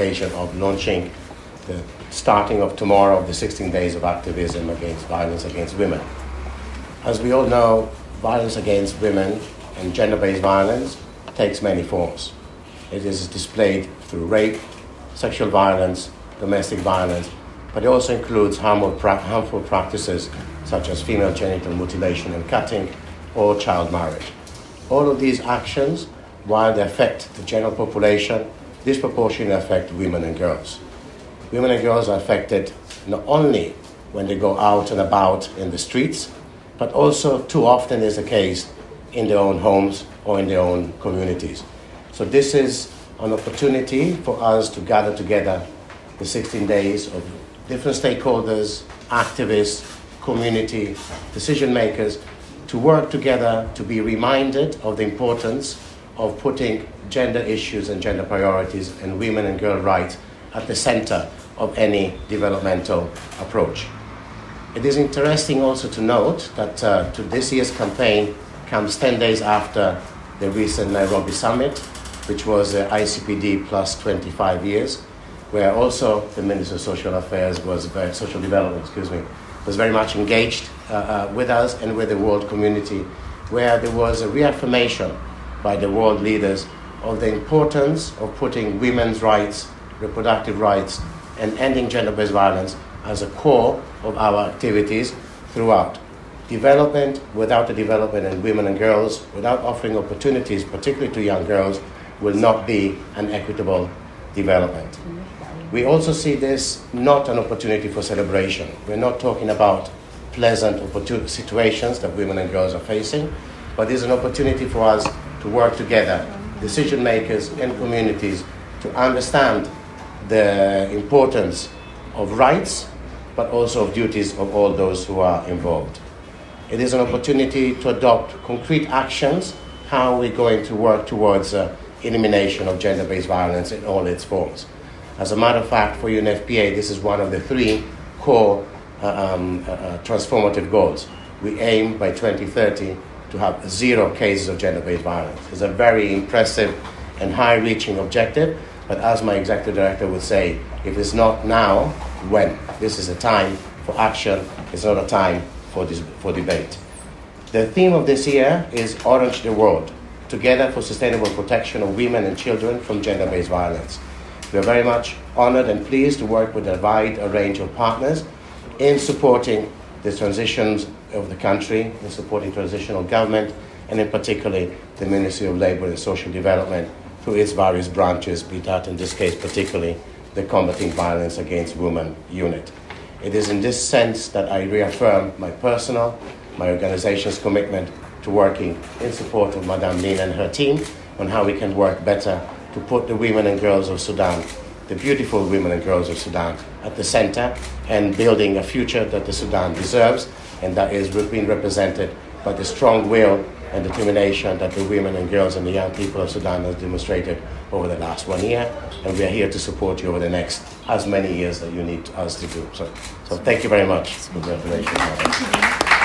occasion of launching the starting of tomorrow of the 16 days of activism against violence against women. As we all know, violence against women and gender-based violence takes many forms. It is displayed through rape, sexual violence, domestic violence, but it also includes harmful practices such as female genital mutilation and cutting or child marriage. All of these actions, while they affect the general population, disproportionately affect women and girls. Women and girls are affected not only when they go out and about in the streets, but also too often is the case in their own homes or in their own communities. So this is an opportunity for us to gather together the 16 days of different stakeholders, activists, community, decision makers, to work together to be reminded of the importance of putting gender issues and gender priorities and women and girl rights at the center of any developmental approach. It is interesting also to note that to this year's campaign comes 10 days after the recent Nairobi summit, which was ICPD plus 25 years, where also the Minister of Social Affairs Social Development, was very much engaged with us and with the world community, where there was a reaffirmation by the world leaders of the importance of putting women's rights, reproductive rights, and ending gender-based violence as a core of our activities throughout. Development without the development in women and girls, without offering opportunities, particularly to young girls, will not be an equitable development. We also see this not an opportunity for celebration. We're not talking about pleasant situations that women and girls are facing, but it's an opportunity for us to work together, decision makers and communities, to understand the importance of rights, but also of duties of all those who are involved. It is an opportunity to adopt concrete actions, how we're going to work towards elimination of gender-based violence in all its forms. As a matter of fact, for UNFPA, this is one of the three core transformative goals. We aim by 2030 to have 0 cases of gender-based violence. It's a very impressive and high-reaching objective, but as my executive director would say, if it's not now, when? This is a time for action, it's not a time for debate. The theme of this year is Orange the World, Together for Sustainable Protection of Women and Children from Gender-Based Violence. We are very much honored and pleased to work with a wide range of partners in supporting the transitions of the country, in supporting transitional government, and in particular the Ministry of Labour and Social Development through its various branches, be that in this case particularly the Combating Violence Against Women unit. It is in this sense that I reaffirm my personal, my organization's commitment to working in support of Madame Nina and her team on how we can work better to put the women and girls of Sudan, the beautiful women and girls of Sudan, at the center and building a future that the Sudan deserves, and that is being represented by the strong will and determination that the women and girls and the young people of Sudan have demonstrated over the last 1 year, and we are here to support you over the next as many years that you need us to do. So thank you very much. Congratulations.